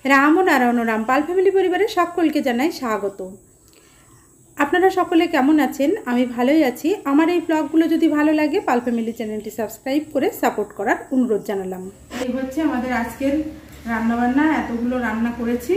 राम ও নারায়ণ রাম পাল family পরিবারের সকলকে জানাই স্বাগত। আপনারা সকলে কেমন আছেন? আমি ভালোই আছি। আমার এই ব্লগগুলো যদি ভালো লাগে পাল ফ্যামিলি চ্যানেলটি সাবস্ক্রাইব করে সাপোর্ট করার অনুরোধ জানালাম। এই হচ্ছে আমাদের আজকের রান্নাবান্না, এতগুলো রান্না করেছি।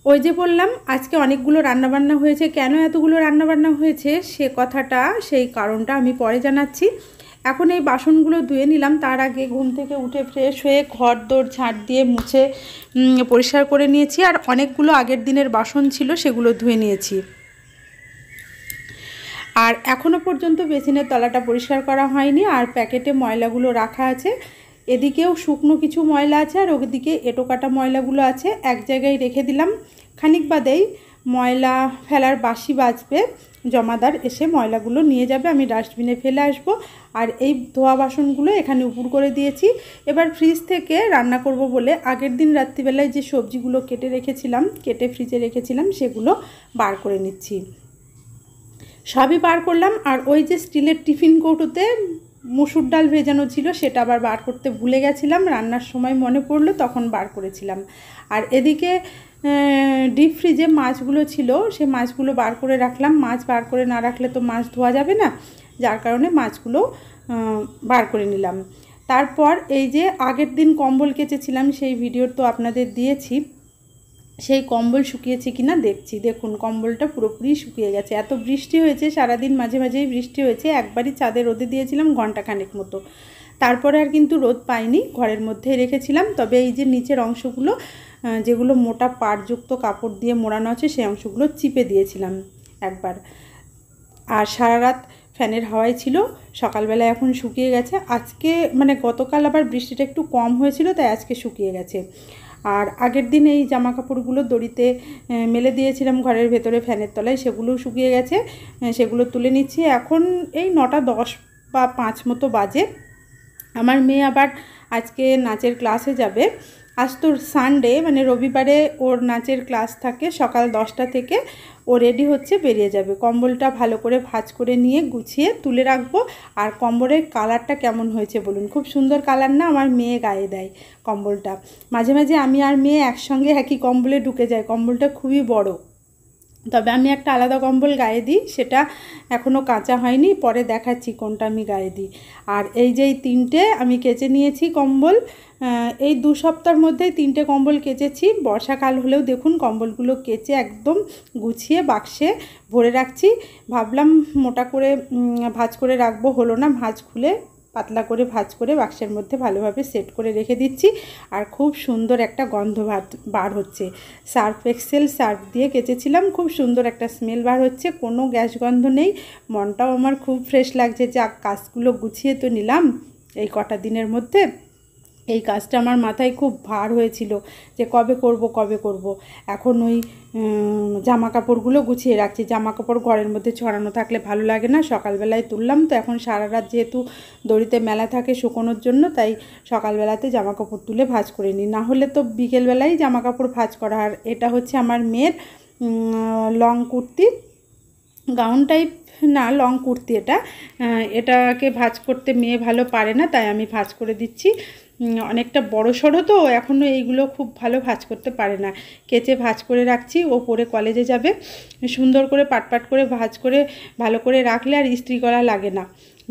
ওই যে বললাম আজকে অনেকগুলো রান্নাবান্না হয়েছে। কেন এতগুলো রান্নাবান্না হয়েছে সে কথাটা, সেই কারণটা আমি পরে জানাচ্ছি। এখন এই বাসনগুলো ধুয়ে নিলাম। তার আগে ঘুম থেকে উঠে ফ্রেশ হয়ে ঘর দোর ঝাড় দিয়ে মুছে পরিষ্কার করে নিয়েছি। আর অনেকগুলো আগের দিনের বাসন ছিল, সেগুলো ধুয়ে নিয়েছি। আর এখনও পর্যন্ত বেসিনের তলাটা পরিষ্কার করা হয়নি। আর প্যাকেটে ময়লাগুলো রাখা আছে। এদিকেও শুকনো কিছু ময়লা আছে আর ওদিকে এঁটো কাটা ময়লাগুলো আছে। এক জায়গায় রেখে দিলাম। খানিক বাদেই ময়লা ফেলার বাঁশি বাজবে, জমাদার এসে ময়লাগুলো নিয়ে যাবে, আমি ডাস্টবিনে ফেলে আসবো। আর এই ধোয়া বাসনগুলো এখানে উপুর করে দিয়েছি। এবার ফ্রিজ থেকে রান্না করব বলে আগের দিন রাত্রিবেলায় যে সবজিগুলো কেটে ফ্রিজে রেখেছিলাম সেগুলো বার করে নিচ্ছি। সবই বার করলাম। আর ওই যে স্টিলের টিফিন কৌটোতে মসুর ডাল ভেজানো ছিল, সেটা আবার বার করতে ভুলে গেছিলাম। রান্নার সময় মনে পড়লো, তখন বার করেছিলাম। আর এদিকে ডিপ ফ্রিজে মাছগুলো ছিল, সে মাছগুলো বার করে রাখলাম। মাছ বার করে না রাখলে তো মাছ ধোয়া যাবে না, যার কারণে মাছগুলো বার করে নিলাম। তারপর এই যে আগের দিন কম্বল কেচেছিলাম, সেই ভিডিও তো আপনাদের দিয়েছি। সেই কম্বল শুকিয়েছে কিনা দেখছি। দেখুন কম্বলটা পুরোপুরি শুকিয়ে গেছে। এত বৃষ্টি হয়েছে সারাদিন, মাঝে মাঝেই বৃষ্টি হয়েছে। একবারই চাঁদে রোদে দিয়েছিলাম ঘন্টাখানেক মতো, তারপরে আর কিন্তু রোদ পাইনি, ঘরের মধ্যেই রেখেছিলাম। তবে এই যে নিচের অংশগুলো, যেগুলো মোটা পাড়যুক্ত কাপড় দিয়ে মোড়ানো আছে, সেই অংশগুলো চিপে দিয়েছিলাম একবার। আর সারা রাত ফ্যানের হাওয়ায় ছিল, সকালবেলা এখন শুকিয়ে গেছে। আজকে মানে গতকাল আবার বৃষ্টিটা একটু কম হয়েছিল, তাই আজকে শুকিয়ে গেছে। আর আগের দিন এই জামা কাপড়গুলো দড়িতে মেলে দিয়েছিলাম ঘরের ভেতরে ফ্যানের তলায়, সেগুলোও শুকিয়ে গেছে। সেগুলো তুলে নিচ্ছি। এখন এই 9টা 10 বা 5 মতো বাজে। আমার মেয়ে আবার আজকে নাচের ক্লাসে যাবে। আজ তো সানডে, মানে রবিবারে ওর নাচের ক্লাস থাকে সকাল 10টা থেকে। ও রেডি হচ্ছে, বেরিয়ে যাবে। কম্বলটা ভালো করে ভাঁজ করে নিয়ে গুছিয়ে তুলে রাখবো। আর কম্বলের কালারটা কেমন হয়েছে বলুন? খুব সুন্দর কালার না? আমার মেয়ে গায়ে দেয় কম্বলটা। মাঝে মাঝে আমি আর মেয়ে একসঙ্গে একই কম্বলে ঢুকে যাই। কম্বলটা খুবই বড়, তবে আমি একটা আলাদা কম্বল গায়ে দিই, সেটা এখনও কাঁচা হয়নি, পরে দেখাচ্ছি কোনটা আমি গায়ে দিই। আর এই যে 3টে আমি কেচে নিয়েছি কম্বল। এই 2 সপ্তাহের মধ্যেই 3টে কম্বল কেচেছি। বর্ষাকাল হলেও দেখুন কম্বলগুলো কেচে একদম গুছিয়ে বাক্সে ভরে রাখছি। ভাবলাম মোটা করে ভাঁজ করে রাখবো, হলো না। ভাঁজ খুলে পাতলা করে ভাঁজ করে বাক্সের মধ্যে ভালোভাবে সেট করে রেখে দিচ্ছি। আর খুব সুন্দর একটা গন্ধ বার হচ্ছে। সার্ফ এক্সেল সার্ফ দিয়ে কেচেছিলাম, খুব সুন্দর একটা স্মেল বার হচ্ছে, কোনো গ্যাস গন্ধ নেই। মনটাও আমার খুব ফ্রেশ লাগছে। যাক, কাজগুলো গুছিয়ে তো নিলাম এই কটা দিনের মধ্যে। এই কাজটা আমার মাথায় খুব ভার হয়েছিল যে কবে করব। এখন ওই জামা কাপড়গুলো গুছিয়ে রাখছি। জামা কাপড় ঘরের মধ্যে ছড়ানো থাকলে ভালো লাগে না। সকালবেলায় তুললাম তো, এখন সারা রাত যেহেতু দড়িতে মেলা থাকে শুকোনোর জন্য, তাই সকালবেলাতে জামা কাপড় তুলে ভাঁজ করে নিই। না হলে তো বিকেলবেলাই জামা কাপড় ভাঁজ করা। আর এটা হচ্ছে আমার মেয়ের লং কুর্তি, গাউন টাইপ না, লং কুর্তি। এটাকে ভাঁজ করতে মেয়ে ভালো পারে না, তাই আমি ভাঁজ করে দিচ্ছি। অনেকটা বড় সড়ো তো, এখনও এইগুলো খুব ভালো ভাঁজ করতে পারে না। কেচে ভাঁজ করে রাখছি, ও পরে কলেজে যাবে। সুন্দর করে পাট করে ভাঁজ করে ভালো করে রাখলে আর ইস্ত্রি করা লাগে না।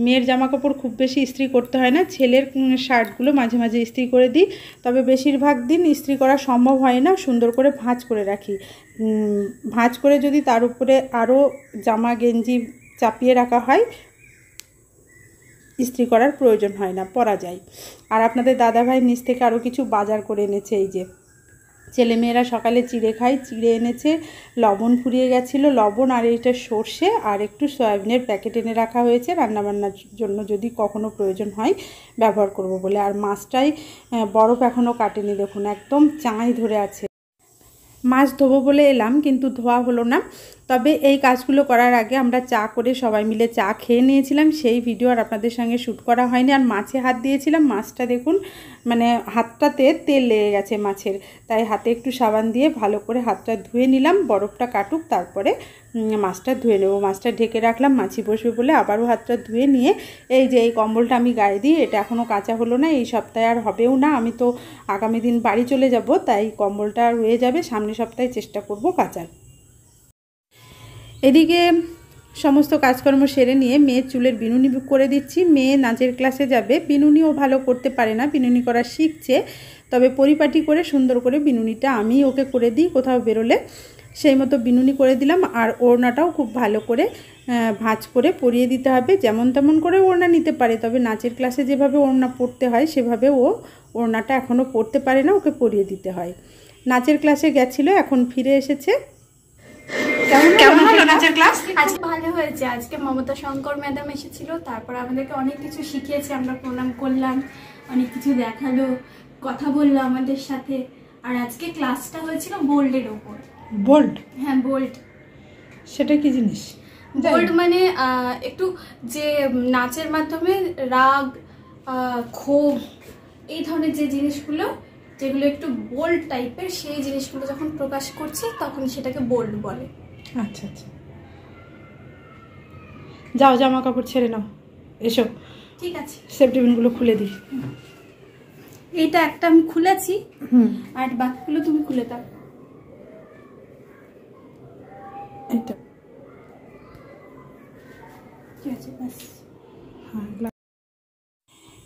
মেয়ের জামা কাপড় খুব বেশি ইস্ত্রি করতে হয় না। ছেলের শার্টগুলো মাঝে মাঝে ইস্ত্রি করে দিই, তবে বেশিরভাগ দিন ইস্ত্রি করা সম্ভব হয় না। সুন্দর করে ভাঁজ করে রাখি। ভাঁজ করে যদি তার উপরে আরও জামা গেঞ্জি চাপিয়ে রাখা হয়, ইস্ত্রি করার প্রয়োজন হয় না, পরা যায়। আর আপনাদের দাদাভাই নিচ থেকে আরও কিছু বাজার করে এনেছে। এই যে ছেলেমেয়েরা সকালে চিড়ে খায়, চিড়ে এনেছে। লবণ ফুরিয়ে গেছিলো, লবণ আর এইটা সর্ষে আর একটু সয়াবিনের প্যাকেট এনে রাখা হয়েছে, রান্নাবান্নার জন্য যদি কখনো প্রয়োজন হয় ব্যবহার করব বলে। আর মাছটাই বরফ এখনও কাটেনি, দেখুন একদম চাঁই ধরে আছে। মাছ ধোবো বলে এলাম, কিন্তু ধোয়া হলো না। তবে এই কাজগুলো করার আগে আমরা চা করে সবাই মিলে চা খেয়ে নিয়েছিলাম, সেই ভিডিও আর আপনাদের সঙ্গে শ্যুট করা হয়নি। আর মাছে হাত দিয়েছিলাম, মাছটা দেখুন মানে হাতটাতে তেল লেগে গেছে মাছের, তাই হাতে একটু সাবান দিয়ে ভালো করে হাতটা ধুয়ে নিলাম। বরফটা কাটুক, তারপরে মাছটা ধুয়ে নেব। মাছটা ঢেকে রাখলাম, মাছি বসবে বলে আবারও হাতটা ধুয়ে নিয়ে এই যে এই কম্বলটা আমি গায়ে দিই, এটা এখনও কাঁচা হলো না, এই সপ্তাহে আর হবেও না। আমি তো আগামী দিন বাড়ি চলে যাব, তাই কম্বলটা রয়ে যাবে, সামনের সপ্তাহে চেষ্টা করব কাচার। এদিকে সমস্ত কাজকর্ম সেরে নিয়ে মেয়ের চুলের বিনুনি করে দিচ্ছি। মেয়ে নাচের ক্লাসে যাবে, বিনুনিও ভালো করতে পারে না, বিনুনি করা শিখছে, তবে পরিপাটি করে সুন্দর করে বিনুনিটা আমি ওকে করে দিই কোথাও বেরোলে, সেই মতো বিনুনি করে দিলাম। আর ওড়নাটাও খুব ভালো করে ভাঁজ করে পরিয়ে দিতে হবে। যেমন তেমন করে ওড়না নিতে পারে, তবে নাচের ক্লাসে যেভাবে ওড়না পরতে হয় সেভাবে ও ওড়নাটা এখনও পরতে পারে না, ওকে পরিয়ে দিতে হয়। নাচের ক্লাসে গেছিলো, এখন ফিরে এসেছে। কেমন হলো নাচের ক্লাস? আজকে ভালো হয়েছে। আজকে মমতা শঙ্কর ম্যাডাম এসেছিল, তারপর আমাদেরকে অনেক কিছু শিখিয়েছে, আমরা প্রণাম করলাম, অনেক কিছু দেখালো, কথা বললো আমাদের সাথে। আর আজকে ক্লাসটা হয়েছিল বোল্ডের ওপর। বোল্ড? হ্যাঁ, বোল্ড। সেটা কি জিনিস? বোল্ড মানে একটু যে নাচের মাধ্যমে রাগ, ক্ষোভ, এই ধরনের যে জিনিসগুলো যেগুলো একটু বোল্ড টাইপের, সেই জিনিসগুলো যখন প্রকাশ করছে তখন সেটাকে বোল্ড বলে। আচ্ছা আচ্ছা, যাও জামা কাপড় ছেড়ে নাও, এসো। ঠিক আছে, সেফটি পিনগুলো খুলে দিই। এইটা একটা আমি খুলেছি, আর বাকিগুলো তুমি খুলে দাও। এইটা ঠিক আছে, বাস।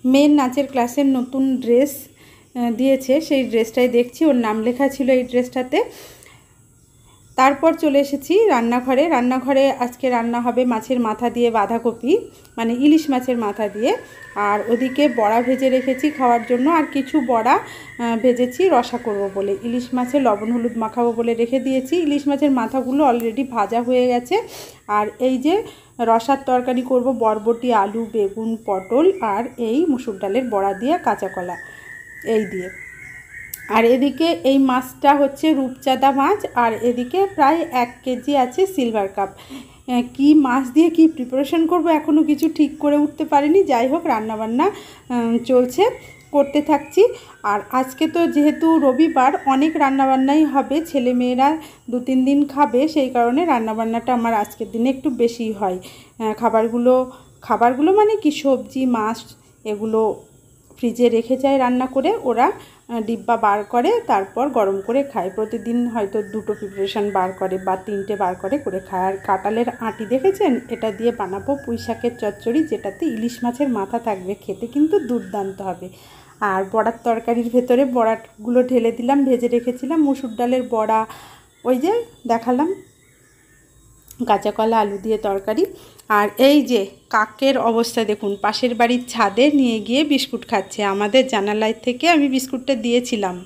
মেয়ের নাচের ক্লাসের নতুন ড্রেস দিয়েছে, সেই ড্রেসটাই দেখছি, ওর নাম লেখা ছিল এই ড্রেসটাতে। তারপর চলে এসেছি রান্নাঘরে। রান্নাঘরে আজকে রান্না হবে মাছের মাথা দিয়ে বাঁধাকপি, মানে ইলিশ মাছের মাথা দিয়ে। আর ওদিকে বড়া ভেজে রেখেছি খাওয়ার জন্য, আর কিছু বড়া ভেজেছি রসা করব বলে, ইলিশ মাছে লবণ হলুদ মাখাবো বলে রেখে দিয়েছি। ইলিশ মাছের মাথাগুলো অলরেডি ভাজা হয়ে গেছে। আর এই যে রসার তরকারি করব, বরবটি, আলু, বেগুন, পটল আর এই মুসুর ডালের বড়া দিয়ে, কাঁচা কলা এই দিয়ে। আর এদিকে এই মাছটা হচ্ছে রূপচাঁদা মাছ, আর এদিকে প্রায় 1 কেজি আছে সিলভার কাপ। কি মাছ দিয়ে কি প্রিপারেশন করব এখনও কিছু ঠিক করে উঠতে পারিনি। যাই হোক, রান্নাবান্না চলছে, করতে থাকছি। আর আজকে তো যেহেতু রবিবার, অনেক রান্নাবান্নাই হবে, ছেলে মেয়েরা 2-3 দিন খাবে, সেই কারণে রান্নাবান্নাটা আমার আজকের দিনে একটু বেশি হয়। খাবারগুলো মানে কি, সবজি মাছ এগুলো ফ্রিজে রেখে যায় রান্না করে, ওরা ডিব্বা বার করে তারপর গরম করে খায়। প্রতিদিন হয়তো 2টো প্রিপারেশান বার করে বা 3টে বার করে খায়। আর কাঁঠালের আঁটি দেখেছেন, এটা দিয়ে বানাবো পুঁই শাকের চচ্চড়ি, যেটাতে ইলিশ মাছের মাথা থাকবে, খেতে কিন্তু দুর্দান্ত হবে। আর বড়ার তরকারির ভেতরে বড়াগুলো ঢেলে দিলাম, ভেজে রেখেছিলাম মুসুর ডালের বড়া, ওই যে দেখালাম, কাঁচা কলা আলু দিয়ে তরকারি। আর এই যে কাকের অবস্থা দেখুন, পাশের বাড়ির ছাদে নিয়ে গিয়ে বিস্কুট খাচ্ছে। আমাদের জানালায় থেকে আমি বিস্কুটটা দিয়েছিলাম,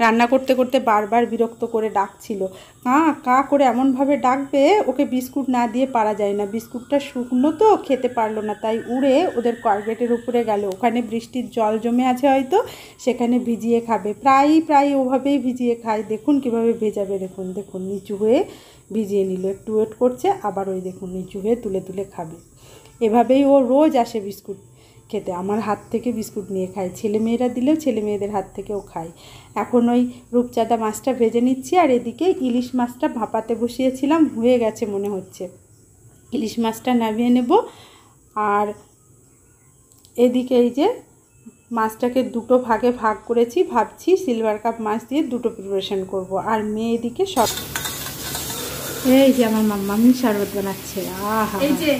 রান্না করতে করতে বারবার বিরক্ত করে ডাকছিল, কা করে এমনভাবে ডাকবে, ওকে বিস্কুট না দিয়ে পারা যায় না। বিস্কুটটা শুকনো তো, খেতে পারলো না, তাই উড়ে ওদের কার্পেটের উপরে গেল। ওখানে বৃষ্টির জল জমে আছে হয়তো, সেখানে ভিজিয়ে খাবে, প্রায় ওভাবেই ভিজিয়ে খায়। দেখুন কীভাবে ভেজাবে, দেখুন নিচু হয়ে ভিজিয়ে নিল, একটু ওয়েট করছে, আবার ওই দেখুন নিচু হয়ে তুলে তুলে খাবে। এভাবেই ও রোজ আসে বিস্কুট খেতে, আমার হাত থেকে বিস্কুট নিয়ে খায়, ছেলেমেয়েরা দিলেও ছেলেমেয়েদের হাত থেকেও খায়। এখন ওই রূপচাঁদা মাছটা ভেজে নিচ্ছি, আর এদিকে ইলিশ মাছটা ভাপাতে বসিয়েছিলাম, হয়ে গেছে মনে হচ্ছে। ইলিশ মাছটা নামিয়ে নেব। আর এদিকে এই যে মাছটাকে 2টো ভাগে ভাগ করেছি, ভাবছি সিলভার কাপ মাছ দিয়ে 2টো প্রিপারেশন করব। আর মেয়ে এদিকে সব, এই যে আমার মাম্মামি শরবত বানাচ্ছে। আহা, এই যে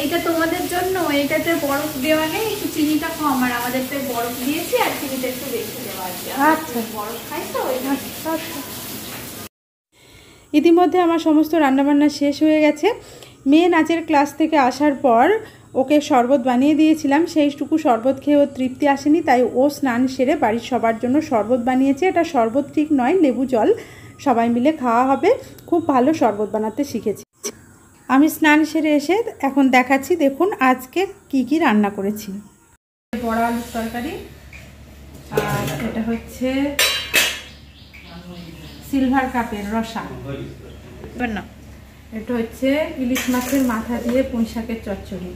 এইটা তোমাদের জন্য, এইটাতে বরফ দেওয়া নেই, একটু চিনিটা কম, আর আমাদেরতে বরফ দিয়েছি আর চিনিটা একটু বেশি দেওয়া আছে। আচ্ছা, বরফ খাই তো। ইতিমধ্যে আমার সমস্ত রান্নাবান্না শেষ হয়ে গেছে। মেয়ে নাচের ক্লাস থেকে আসার পর ওকে শরবত বানিয়ে দিয়েছিলাম, সেইটুকু শরবত খেয়ে ওর তৃপ্তি আসেনি, তাই ও স্নান সেরে বাড়ির সবার জন্য শরবত বানিয়েছে। এটা শরবত ঠিক নয়, লেবু জল, সবাই মিলে খাওয়া হবে। খুব ভালো শরবত বানাতে শিখেছি। আমি স্নান সেরে এসে এখন দেখাচ্ছি, দেখুন আজকে কি রান্না করেছি। বড়া আলুর তরকারি, আর এটা হচ্ছে সিলভার কাপের রসা। না, এটা হচ্ছে ইলিশ মাছের মাথা দিয়ে পুঁই শাকের চচ্চড়ি।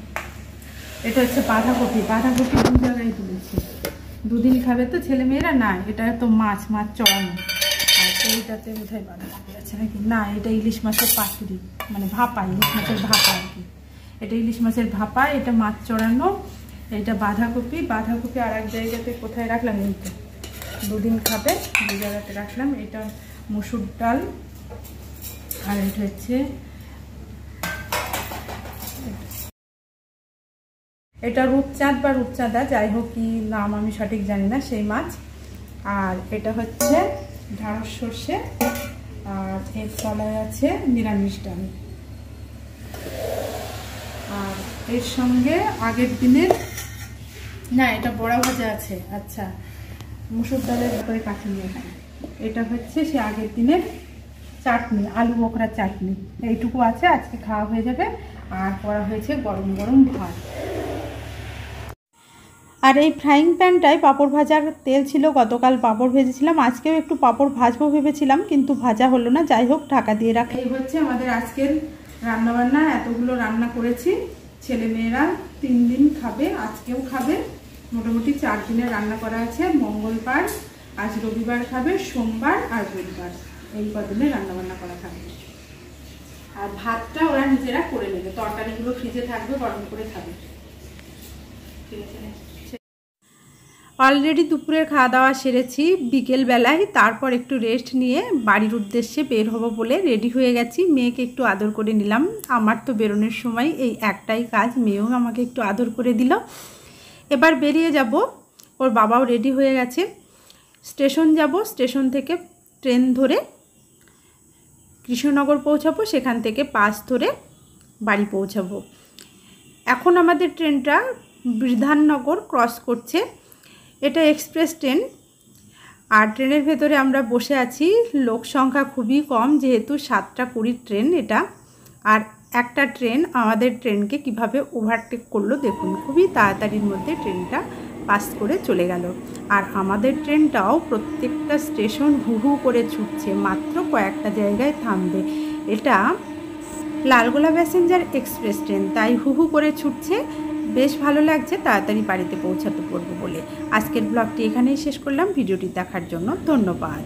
এটা হচ্ছে বাঁধাকপি, বাঁধাকপি 2 জায়গায় তুলেছি। 2 দিন খাবে তো ছেলেমেয়েরা। না, এটা তো মাছ চড়ানো। আর এইটাতে বোধহয় বাঁধাকপি আছে নাকি, না এটা ইলিশ মাছের পাতুরি, মানে ভাপা, ইলিশ মাছের ভাপা আর কি। এটা ইলিশ মাছের ভাপা, এটা মাছ চড়ানো। এটা বাঁধাকপি আর এক জায়গাতে কোথায় রাখলাম, এই তো 2 দিন খাবে 2 জায়গাতে রাখলাম। এটা মসুর ডাল, আর এটা হচ্ছে এটা রূপচাঁদ বা রূপচাঁদা, যাই হোক কি নাম আমি সঠিক জানি না, সেই মাছ। আর এটা হচ্ছে ঢ্যাঁড়স সর্ষে, আর এর তলায় আছে নিরামিষ ডাল। আর এর সঙ্গে আগের দিনের, না এটা বড়া ভাজা আছে। আচ্ছা, মুসুর ডালের ভেতরে কাছে নিয়ে খাই। এটা হচ্ছে সে আগের দিনের চাটনি, আলু বোখরা চাটনি। এইটুকু আছে, আজকে খাওয়া হয়ে যাবে। আর করা হয়েছে গরম গরম ভাত। আর এই ফ্রাইং প্যানটায় পাঁপড় ভাজার তেল ছিল, গতকাল পাঁপড় ভেজেছিলাম, আজকেও একটু পাঁপড় ভাজবো ভেবেছিলাম, কিন্তু ভাজা হলো না। যাই হোক, ঢাকা দিয়ে রাখা। এই হচ্ছে আমাদের আজকের রান্নাবান্না। এতগুলো রান্না করেছি, ছেলেমেয়েরা 3 দিন খাবে, আজকেও খাবে। মোটামুটি 4 দিনের রান্না করা আছে। মঙ্গলবার, আজ রবিবার খাবে, সোমবার আর বুধবার, এই কদিনে রান্নাবান্না করা থাকবে। আর ভাতটা ওরা নিজেরা করে নেবে, তরকারিগুলো ফ্রিজে থাকবে, গরম করে খাবে। ঠিক আছে। অলরেডি দুপুরের খাওয়া দাওয়া সেরেছি বিকেলবেলায়, তারপর একটু রেস্ট নিয়ে বাড়ির উদ্দেশ্যে বের হব বলে রেডি হয়ে গেছি। মেয়েকে একটু আদর করে নিলাম। আমার তো বেরোনোর সময় এই একটাই কাজ, মেয়েও আমাকে একটু আদর করে দিল। এবার বেরিয়ে যাব, ওর বাবাও রেডি হয়ে গেছে। স্টেশন যাব, স্টেশন থেকে ট্রেন ধরে কৃষ্ণনগর পৌঁছাবো, সেখান থেকে বাস ধরে বাড়ি পৌঁছাবো। এখন আমাদের ট্রেনটা বিধাননগর ক্রস করছে। এটা এক্সপ্রেস ট্রেন। আর ট্রেনের ভেতরে আমরা বসে আছি, লোক সংখ্যা খুবই কম, যেহেতু 7টা 20 ট্রেন এটা। আর একটা ট্রেন আমাদের ট্রেনকে কিভাবে ওভারটেক করলো দেখুন, খুবই তাড়াতাড়ির মধ্যে ট্রেনটা পাস করে চলে গেল। আর আমাদের ট্রেনটাও প্রত্যেকটা স্টেশন হু হু করে ছুটছে, মাত্র কয়েকটা জায়গায় থামবে। এটা লালগোলা প্যাসেঞ্জার এক্সপ্রেস ট্রেন, তাই হু হু করে ছুটছে। বেশ ভালো লাগছে তাড়াতাড়ি বাড়িতে পৌঁছাতে পারবো বলে। আজকের ব্লগটি এখানেই শেষ করলাম। ভিডিওটি দেখার জন্য ধন্যবাদ।